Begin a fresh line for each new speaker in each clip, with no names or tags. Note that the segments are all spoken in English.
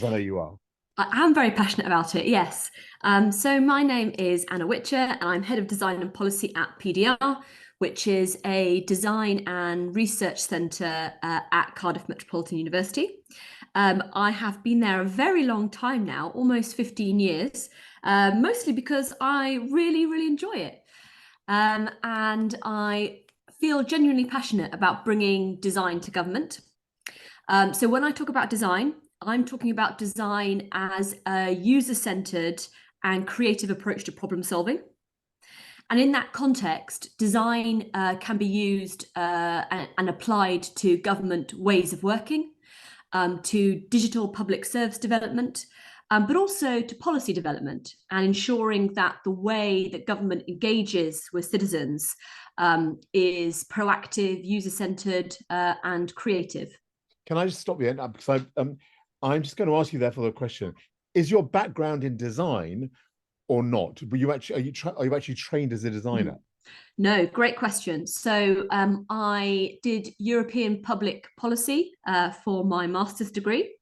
I know you are.
I am very passionate about it, yes. So my name is Anna Witcher, and I'm Head of Design and Policy at PDR, which is a design and research centre at Cardiff Metropolitan University. I have been there a very long time now, almost 15 years, mostly because I really, really enjoy it. And I feel genuinely passionate about bringing design to government. So when I talk about design, I'm talking about design as a user-centered and creative approach to problem solving. And in that context, design can be used and applied to government ways of working, to digital public service development, but also to policy development and ensuring that the way that government engages with citizens is proactive, user-centered, and creative.
Can I just stop you? Because I'm just going to ask you therefore the question: is your background in design or not? Were you actually are you actually trained as a designer?
No, great question. So I did European public policy for my master's degree.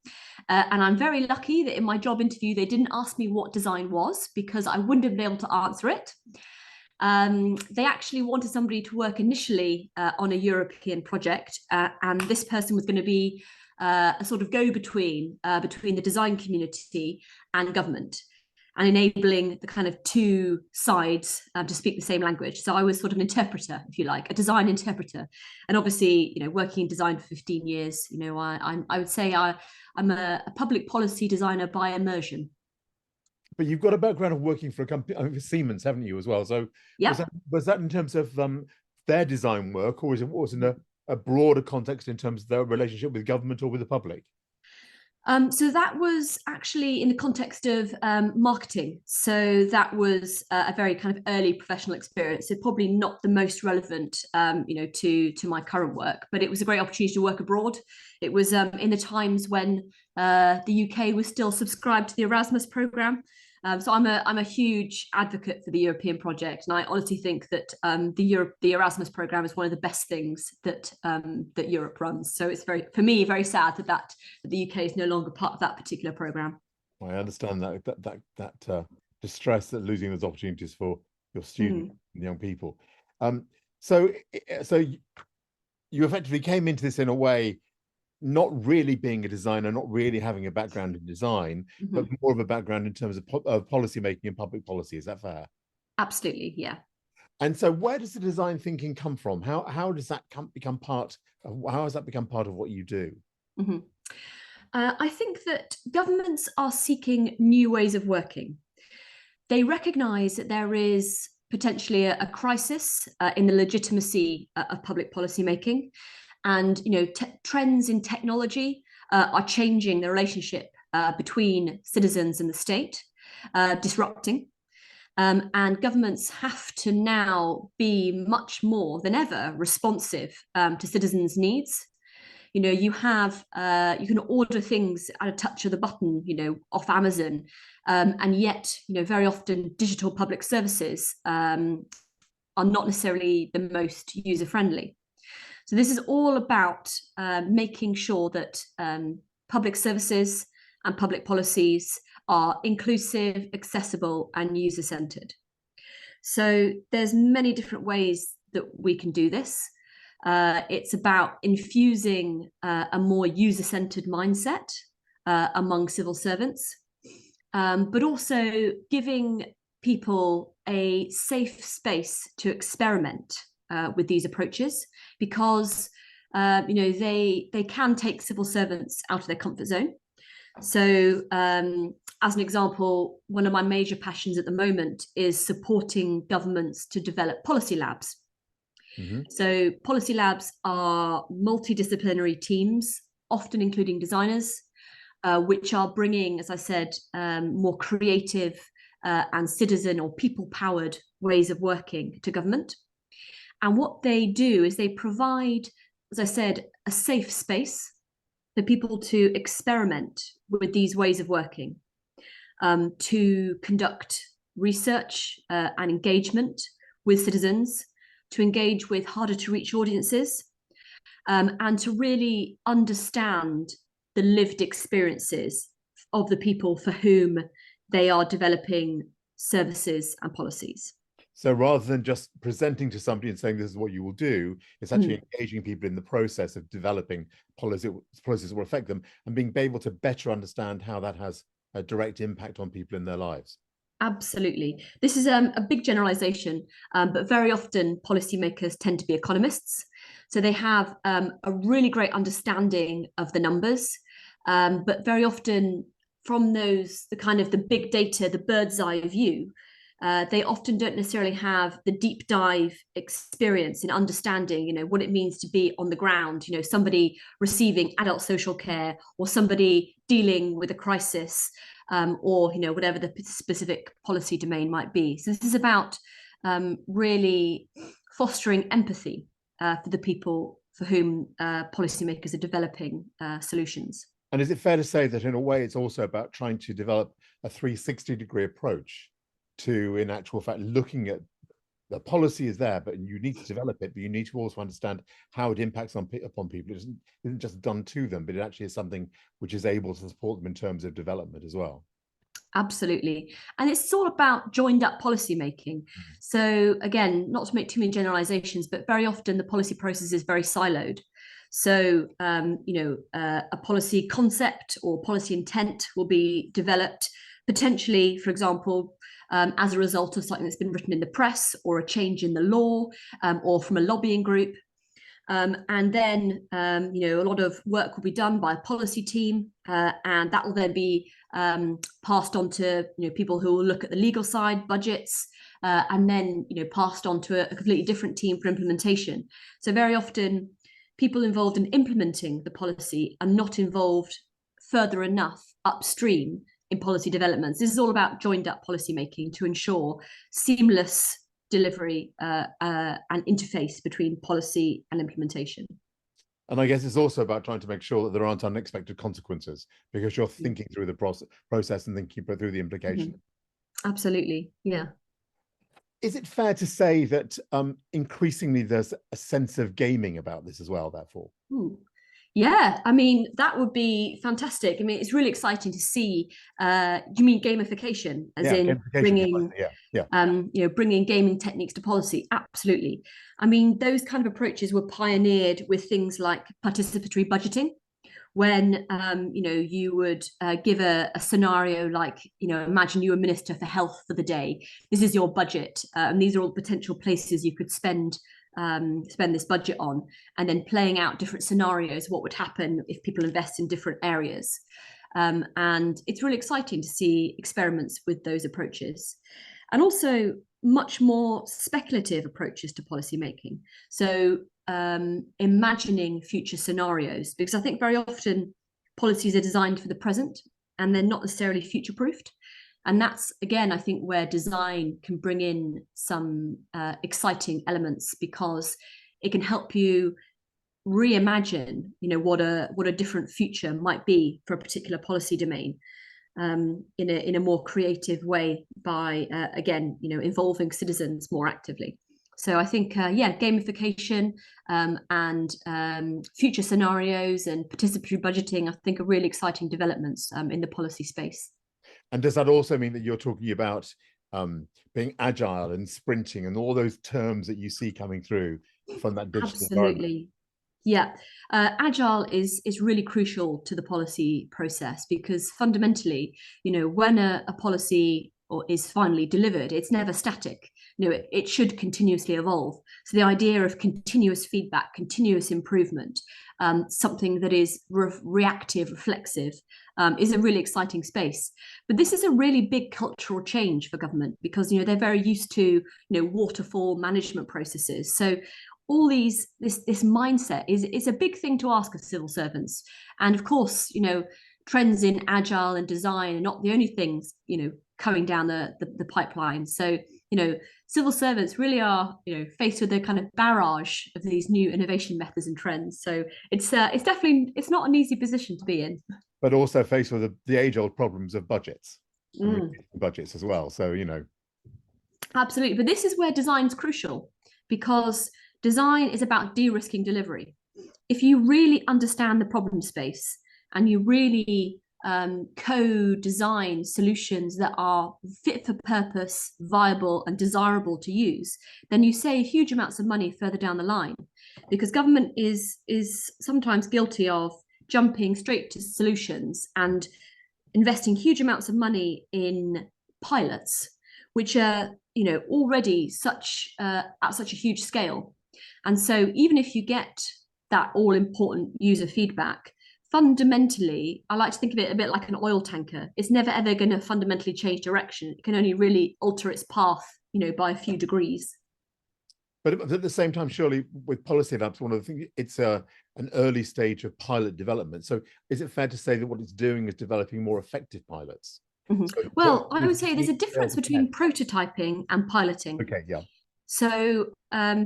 And I'm very lucky that in my job interview, they didn't ask me what design was because I wouldn't have been able to answer it. They actually wanted somebody to work initially on a European project, and this person was going to be a sort of go-between between the design community and government, and enabling the kind of two sides to speak the same language. So I was sort of an interpreter, if you like, a design interpreter. And obviously, working in design for 15 years, I would say I'm a public policy designer by immersion.
But you've got a background of working for a company, for Siemens, haven't you, as well? So
Yeah.
was that in terms of their design work, or was it in a broader context in terms of their relationship with government or with the public?
So that was actually in the context of marketing. So that was a very kind of early professional experience. So probably not the most relevant, to my current work, but it was a great opportunity to work abroad. It was in the times when the UK was still subscribed to the Erasmus programme. So I'm a huge advocate for the European project, and I honestly think that the Erasmus program is one of the best things that Europe runs. So it's for me very sad that the UK is no longer part of that particular program.
I understand that distress that losing those opportunities for your students and young people. So you effectively came into this in a way, not really being a designer, not really having a background in design, but more of a background in terms of policy making and public policy. Is that fair?
Absolutely, yeah.
And so where does the design thinking come from? How does that become part of, how has that become part of what you do?
I think that governments are seeking new ways of working. They recognise that there is potentially a crisis in the legitimacy of public policy making. And trends in technology are changing the relationship between citizens and the state, disrupting. And governments have to now be much more than ever responsive to citizens' needs. You can order things at a touch of the button, off Amazon, and yet, very often digital public services are not necessarily the most user-friendly. So this is all about making sure that public services and public policies are inclusive, accessible, and user-centered. So there's many different ways that we can do this. It's about infusing a more user-centered mindset among civil servants, but also giving people a safe space to experiment with these approaches, because they can take civil servants out of their comfort zone. So as an example, one of my major passions at the moment is supporting governments to develop policy labs. So policy labs are multidisciplinary teams, often including designers, which are bringing, as I said, more creative and citizen or people-powered ways of working to government. And what they do is they provide, as I said, a safe space for people to experiment with these ways of working, to conduct research and engagement with citizens, to engage with harder to reach audiences, and to really understand the lived experiences of the people for whom they are developing services and policies.
So rather than just presenting to somebody and saying this is what you will do, it's actually engaging people in the process of developing policies that will affect them, and being able to better understand how that has a direct impact on people in their lives.
Absolutely. This is a big generalization, but very often policymakers tend to be economists. So they have a really great understanding of the numbers, but very often from the big data, the bird's eye view, they often don't necessarily have the deep dive experience in understanding, what it means to be on the ground, somebody receiving adult social care, or somebody dealing with a crisis, or whatever the specific policy domain might be. So this is about really fostering empathy for the people for whom policymakers are developing solutions.
And is it fair to say that in a way it's also about trying to develop a 360-degree approach to, in actual fact, looking at the policy is there, but you need to develop it, but you need to also understand how it impacts upon people. It isn't just done to them, but it actually is something which is able to support them in terms of development as well.
Absolutely. And it's all about joined up policy making. So again, not to make too many generalizations, but very often the policy process is very siloed. So, a policy concept or policy intent will be developed potentially, for example, as a result of something that's been written in the press, or a change in the law, or from a lobbying group. And then, a lot of work will be done by a policy team, and that will then be passed on to people who will look at the legal side, budgets, and then passed on to a completely different team for implementation. So very often, people involved in implementing the policy are not involved further enough upstream in policy developments. This is all about joined up policy making to ensure seamless delivery and interface between policy and implementation.
And I guess it's also about trying to make sure that there aren't unexpected consequences, because you're thinking through the process and thinking through the implications.
Absolutely, yeah.
Is it fair to say that increasingly there's a sense of gaming about this as well, therefore?
Yeah, I mean, that would be fantastic. I mean, it's really exciting to see. Do you mean gamification, as in bringing, bringing gaming techniques to policy? Absolutely. I mean, those kind of approaches were pioneered with things like participatory budgeting, when you would give a scenario like, imagine you were Minister for Health for the day. This is your budget, and these are all potential places you could spend this budget on, and then playing out different scenarios, what would happen if people invest in different areas. And it's really exciting to see experiments with those approaches, and also much more speculative approaches to policy making. So imagining future scenarios, because I think very often policies are designed for the present and they're not necessarily future proofed. And that's, again, I think where design can bring in some exciting elements, because it can help you reimagine, what a different future might be for a particular policy domain, in a more creative way by, again, involving citizens more actively. So I think, gamification and future scenarios and participatory budgeting, I think, are really exciting developments in the policy space.
And does that also mean that you're talking about being agile and sprinting and all those terms that you see coming through from that digital
Absolutely. Yeah, agile is really crucial to the policy process, because fundamentally, when a policy is finally delivered, it's never static. It should continuously evolve. So the idea of continuous feedback, continuous improvement, something that is reactive, reflexive, is a really exciting space. But this is a really big cultural change for government, because they're very used to waterfall management processes. So all this mindset is a big thing to ask of civil servants. And of course, trends in agile and design are not the only things coming down the pipeline. So civil servants really are faced with a kind of barrage of these new innovation methods and trends. So it's definitely, it's not an easy position to be in.
But also faced with the age-old problems of budgets, budgets as well. So
Absolutely, but this is where design is crucial, because design is about de-risking delivery. If you really understand the problem space and you really co-design solutions that are fit for purpose, viable and desirable to use, then you save huge amounts of money further down the line, because government is sometimes guilty of jumping straight to solutions and investing huge amounts of money in pilots, which are already at such a huge scale. And so even if you get that all important user feedback, fundamentally, I like to think of it a bit like an oil tanker. It's never ever going to fundamentally change direction. It can only really alter its path, by a few degrees.
But at the same time, surely with policy labs, one of the things, it's an early stage of pilot development. So is it fair to say that what it's doing is developing more effective pilots?
Mm-hmm.
So
well, I would say there's a difference between prototyping and piloting.
Okay, yeah.
So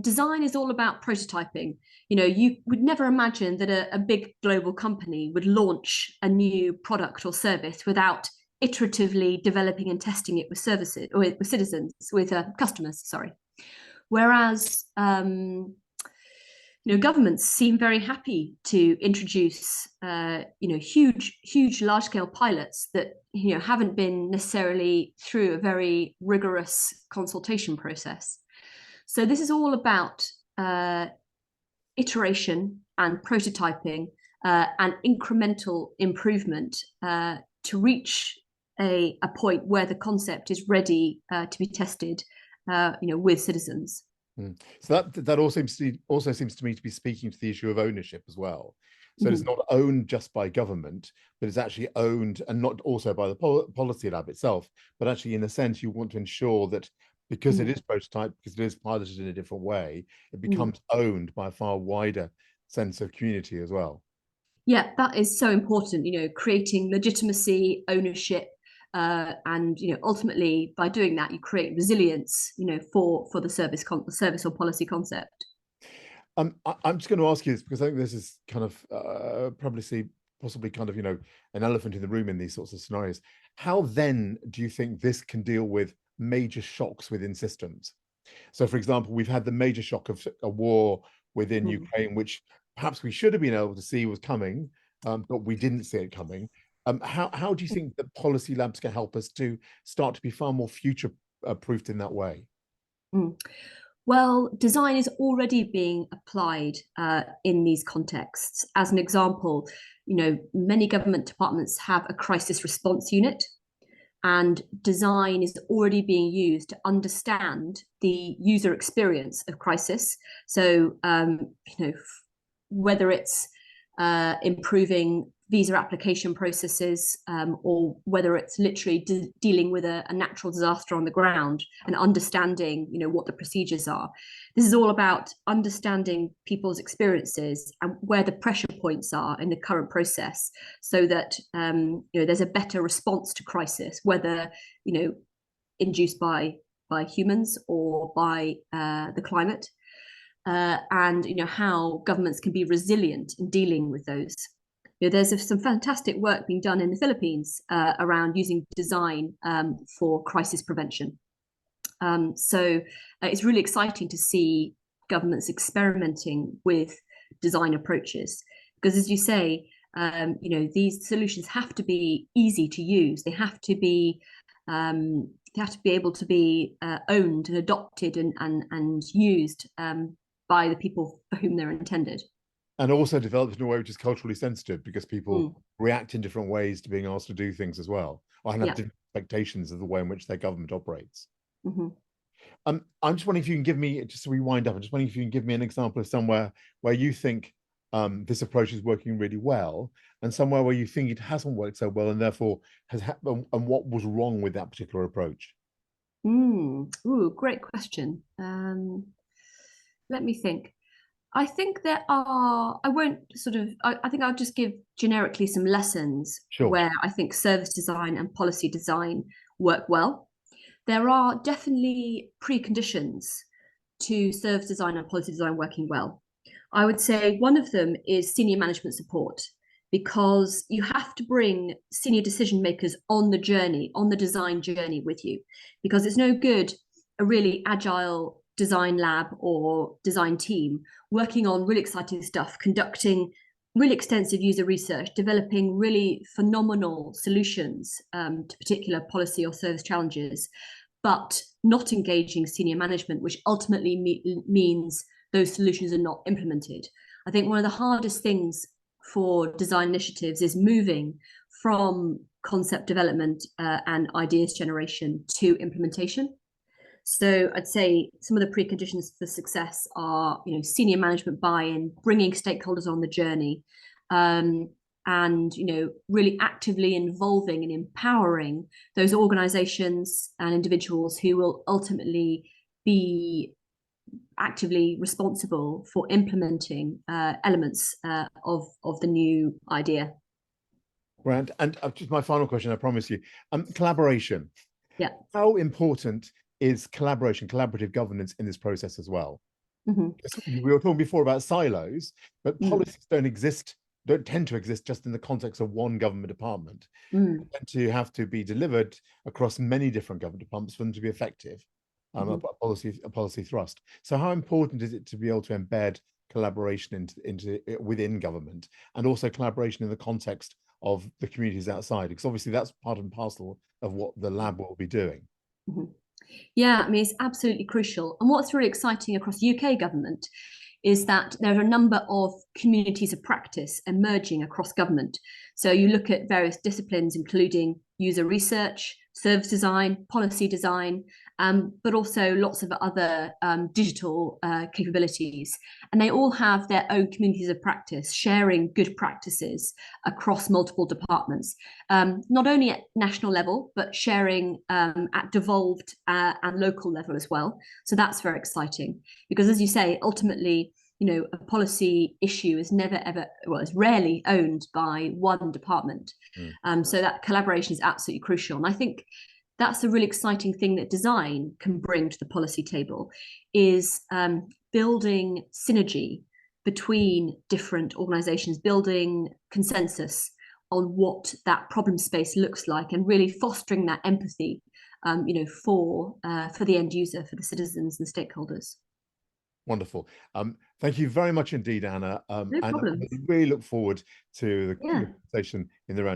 design is all about prototyping. You would never imagine that a big global company would launch a new product or service without iteratively developing and testing it with services, or with citizens, with customers, sorry. Whereas governments seem very happy to introduce huge large-scale pilots that haven't been necessarily through a very rigorous consultation process. So this is all about iteration and prototyping and incremental improvement to reach a point where the concept is ready to be tested with citizens.
So that also seems to me to be speaking to the issue of ownership as well. So it's not owned just by government, but it's actually owned, and not also by the policy lab itself, but actually in a sense you want to ensure that because it is prototype, because it is piloted in a different way, it becomes owned by a far wider sense of community as well.
Yeah, that is so important, creating legitimacy, ownership, and ultimately by doing that you create resilience for the service or policy concept.
I'm just going to ask you this because I think this is kind of possibly kind of an elephant in the room in these sorts of scenarios. How then do you think this can deal with major shocks within systems? So for example, we've had the major shock of a war within Ukraine, which perhaps we should have been able to see was coming, but we didn't see it coming. How do you think that policy labs can help us to start to be far more future proofed in that way?
Well, design is already being applied in these contexts. As an example, many government departments have a crisis response unit, and design is already being used to understand the user experience of crisis. So, whether it's improving visa application processes, or whether it's literally dealing with a natural disaster on the ground and understanding, what the procedures are. This is all about understanding people's experiences and where the pressure points are in the current process, so that there's a better response to crisis, whether induced by humans or by the climate, and how governments can be resilient in dealing with those. There's some fantastic work being done in the Philippines around using design for crisis prevention. So it's really exciting to see governments experimenting with design approaches, because, as you say, these solutions have to be easy to use. They have to be able to be owned and adopted and used by the people for whom they're intended.
And also developed in a way which is culturally sensitive, because people react in different ways to being asked to do things as well, or have different expectations of the way in which their government operates. I'm just wondering if you can give me, just so we wind up, I'm just wondering if you can give me an example of somewhere where you think this approach is working really well, and somewhere where you think it hasn't worked so well, and therefore and what was wrong with that particular approach.
Ooh, great question. Let me think. I think there are, I think I'll just give generically some lessons where I think service design and policy design work well. There are definitely preconditions to service design and policy design working well. I would say one of them is senior management support, because you have to bring senior decision makers on the journey, on the design journey with you, because it's no good a really agile design lab or design team working on really exciting stuff, conducting really extensive user research, developing really phenomenal solutions to particular policy or service challenges, but not engaging senior management, which ultimately means those solutions are not implemented. I think one of the hardest things for design initiatives is moving from concept development and ideas generation to implementation. So I'd say some of the preconditions for success are, senior management buy-in, bringing stakeholders on the journey, and really actively involving and empowering those organizations and individuals who will ultimately be actively responsible for implementing elements of the new idea.
Grant, and just my final question, I promise you, collaboration.
Yeah.
How important is collaborative governance in this process as well?
Mm-hmm.
We were talking before about silos, but policies don't tend to exist just in the context of one government department. They tend to have to be delivered across many different government departments for them to be effective, a policy thrust. So how important is it to be able to embed collaboration into within government, and also collaboration in the context of the communities outside? Because obviously that's part and parcel of what the lab will be doing.
Mm-hmm. Yeah, I mean, it's absolutely crucial. And what's really exciting across UK government is that there are a number of communities of practice emerging across government. So you look at various disciplines, including user research, service design, policy design, but also lots of other digital capabilities. And they all have their own communities of practice, sharing good practices across multiple departments, not only at national level, but sharing at devolved and local level as well. So that's very exciting, because as you say, ultimately, a policy issue is is rarely owned by one department. So that collaboration is absolutely crucial. And I think that's a really exciting thing that design can bring to the policy table, is building synergy between different organizations, building consensus on what that problem space looks like, and really fostering that empathy, for the end user, for the citizens and stakeholders.
Wonderful. Thank you very much indeed, Anna.
No problem.
I really look forward to the conversation in the round.